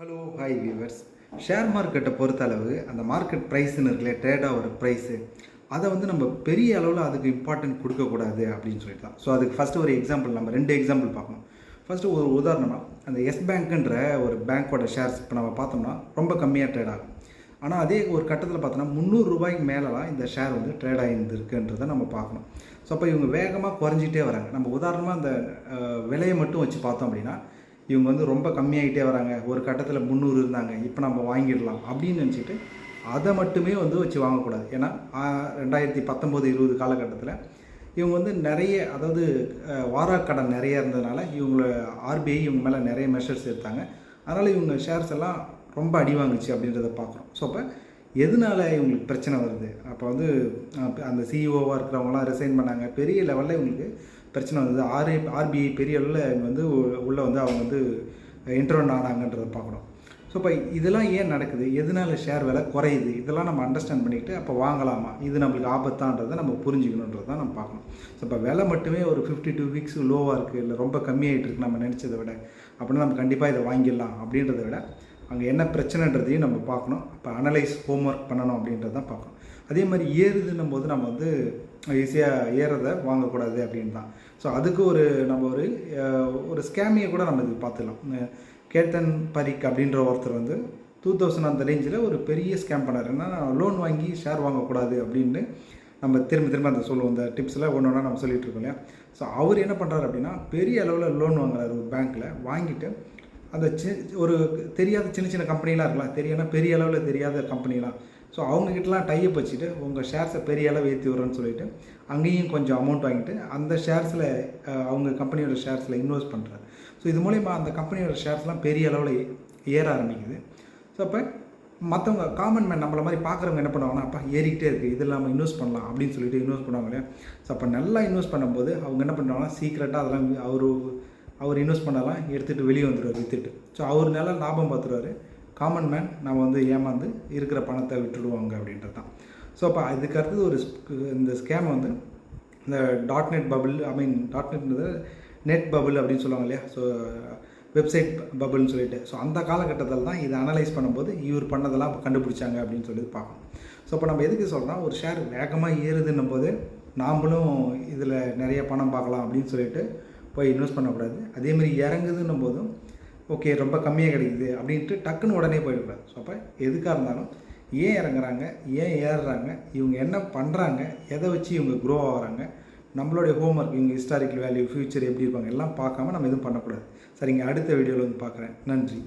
Hello hi viewers. Share மார்க்கெட்டை பொறுத்தளவு அந்த மார்க்கெட் ப்ரைஸ்ன்னு இருக்குல்ல, ட்ரேடாக ஒரு ப்ரைஸு, அதை நம்ம பெரிய அளவில் அதுக்கு இம்பார்ட்டன்ட் கொடுக்கக்கூடாது அப்படின்னு சொல்லிட்டு தான். ஸோ அதுக்கு ஃபஸ்ட்டு ஒரு எக்ஸாம்பிள், நம்ம 2 எக்ஸாம்பிள் பார்க்கணும். ஃபஸ்ட்டு ஒரு உதாரணமாக அந்த எஸ் பேங்க்குன்ற ஒரு பேங்க்கோட ஷேர்ஸ் இப்போ நம்ம பார்த்தோம்னா ரொம்ப கம்மியாக ட்ரேட் ஆகும். ஆனால் அதே ஒரு கட்டத்தில் பார்த்தோன்னா ₹300 மேலலாம் இந்த ஷேர் ட்ரேட் ஆகியிருக்குன்றதை நம்ம பார்க்கணும். ஸோ அப்போ இவங்க வேகமாக குறைஞ்சிட்டே வராங்க. நம்ம உதாரணமாக அந்த விலையை மட்டும் வச்சு பார்த்தோம் அப்படின்னா இவங்க ரொம்ப கம்மியாகிட்டே வராங்க. ஒரு கட்டத்தில் 300 இருந்தாங்க, இப்போ நம்ம வாங்கிடலாம் அப்படின்னு நினச்சிட்டு அதை மட்டுமே வச்சு வாங்கக்கூடாது. ஏன்னா 2019-20 காலகட்டத்தில் இவங்க நிறைய, அதாவது வாராக்கடன் நிறைய இருந்ததுனால ஆர்பிஐ இவங்க மேலே நிறைய மெஷர்ஸ் எடுத்தாங்க. அதனால் இவங்க ஷேர்ஸ் எல்லாம் ரொம்ப அடி வாங்குச்சு அப்படின்றத பார்க்குறோம். ஸோ அப்போ எதனால இவங்களுக்கு பிரச்சனை வருது? அப்போ அந்த சிஇஓவாக இருக்கிறவங்களாம் ரிசைன் பண்ணாங்க. பெரிய லெவலில் இவங்களுக்கு பிரச்சனை வந்தது. ஆர்பிஐ பெரிய அளவில் உள்ளே அவங்க இன்டர்வென்ட் ஆனாங்கன்றதை பார்க்கணும். ஸோ இப்போ இதெல்லாம் ஏன் நடக்குது, எதனால ஷேர் விலை குறையுது, இதெல்லாம் நம்ம அண்டர்ஸ்டாண்ட் பண்ணிக்கிட்டு அப்போ வாங்கலாமா, இது நம்மளுக்கு ஆபத்தான்றதை நம்ம புரிஞ்சுக்கணுன்றது தான் நம்ம பார்க்கணும். ஸோ இப்போ விலை மட்டுமே ஒரு 52 வீக்ஸ் லோவாக இருக்குது, இல்லை ரொம்ப கம்மியாகிட்டு இருக்குது நம்ம நினச்சதை விட, அப்படின்னா நம்ம கண்டிப்பாக இதை வாங்கிடலாம் அப்படின்றத விட அங்கே என்ன பிரச்சனைன்றதையும் நம்ம பார்க்கணும். அப்போ அனலைஸ் ஹோம்ஒர்க் பண்ணணும் அப்படின்றது தான் பார்க்கணும். அதே மாதிரி ஏறுதுன்னும் போது நம்ம ஈஸியாக ஏறதை வாங்கக்கூடாது அப்படின்னு தான். ஸோ அதுக்கு நம்ம ஒரு ஸ்கேமியை கூட நம்ம இது பார்த்துக்கலாம். கேத்தன் பரிக் அப்படின்ற ஒருத்தர் 2000 அந்த ரேஞ்சில் ஒரு பெரிய ஸ்கேம் பண்ணார். என்னன்னா, லோன் வாங்கி ஷேர் வாங்கக்கூடாது அப்படின்னு நம்ம திரும்ப அந்த சொல்லுவோம். இந்த டிப்ஸில் ஒன்று ஒன்றா நம்ம சொல்லிகிட்டு இருக்கோம் இல்லையா. ஸோ அவர் என்ன பண்ணுறாரு அப்படின்னா, பெரிய அளவில் லோன் வாங்குறாரு ஒரு பேங்க்கில். வாங்கிட்டு அந்த ஒரு தெரியாத சின்ன கம்பெனிலாம் இருக்கலாம், பெரிய அளவில் தெரியாத கம்பெனிலாம். ஸோ அவங்கக்கிட்டலாம் டைப் வச்சுட்டு உங்கள் ஷேர்ஸை பெரிய அளவு ஏற்றி விட்றேன்னு சொல்லிவிட்டு அங்கேயும் கொஞ்சம் அமௌண்ட் வாங்கிட்டு அந்த ஷேர்ஸில் அவங்க கம்பெனியோட ஷேர்ஸில் இன்வெஸ்ட் பண்ணுறாரு. ஸோ இது மூலிமா அந்த கம்பெனியோட ஷேர்ஸ்லாம் பெரிய அளவில் ஏற ஆரம்பிக்குது. ஸோ அப்போ மற்றவங்க காமன் மேன் நம்மள மாதிரி பார்க்குறவங்க என்ன பண்ணுவாங்கன்னா, அப்பா ஏறிக்கிட்டே இருக்குது, இதில் நம்ம இன்வெஸ்ட் பண்ணலாம் அப்படின்னு சொல்லிட்டு இன்வெஸ்ட் பண்ணுவாங்க இல்லையா. ஸோ அப்போ நல்லா இன்வெஸ்ட் பண்ணும்போது அவங்க என்ன பண்ணுவாங்கன்னா, சீக்கிரட்டாக அதெல்லாம் அவர் இன்வெஸ்ட் பண்ணலாம் எடுத்துகிட்டு வெளியே வந்துடுவார் விற்றுட்டு. ஸோ அவர் நல்லா லாபம் பார்த்துருவார். காமன் மேன் நம்ம ஏமாந்து இருக்கிற பணத்தை விட்டுடுவாங்க அப்படின்றது தான். ஸோ அப்போ இதுக்கு அடுத்தது இந்த ஸ்கேம் இந்த .net பபுள், .netன்றது நெட் பபுள் அப்படின்னு சொல்லுவாங்க இல்லையா. ஸோ வெப்சைட் பபுள்னு சொல்லிட்டு, ஸோ அந்த காலகட்டத்தில் தான் இதை அனலைஸ் பண்ணும்போது இவர் பண்ணதெல்லாம் கண்டுபிடிச்சாங்க அப்படின்னு சொல்லி பார்க்கணும். ஸோ இப்போ நம்ம எதுக்கு சொல்கிறோம், ஒரு ஷேர் வேகமாக ஏறுதுன்னும் போது நாமளும் இதில் நிறைய பணம் பார்க்கலாம் அப்படின்னு சொல்லிட்டு போய் இன்வெஸ்ட் பண்ணக்கூடாது. அதேமாதிரி இறங்குதுன்னும் போதும் ஓகே ரொம்ப கம்மியாக கிடைக்குது அப்படின்ட்டு டக்குன்னு உடனே போயிடக்கூடாது. ஸோ அப்போ எதுக்காக இருந்தாலும் ஏன் இறங்குறாங்க, ஏன் ஏறுறாங்க, இவங்க என்ன பண்ணுறாங்க, எதை வச்சு இவங்க க்ரோ ஆகிறாங்க, நம்மளுடைய ஹோம்ஒர்க், இவங்க ஹிஸ்டாரிக்கல் வேல்யூ, ஃப்யூச்சர் எப்படி இருப்பாங்க எல்லாம் பார்க்காம நம்ம எதுவும் பண்ணக்கூடாது. சரிங்க, அடுத்த வீடியோவில் பார்க்குறேன். நன்றி.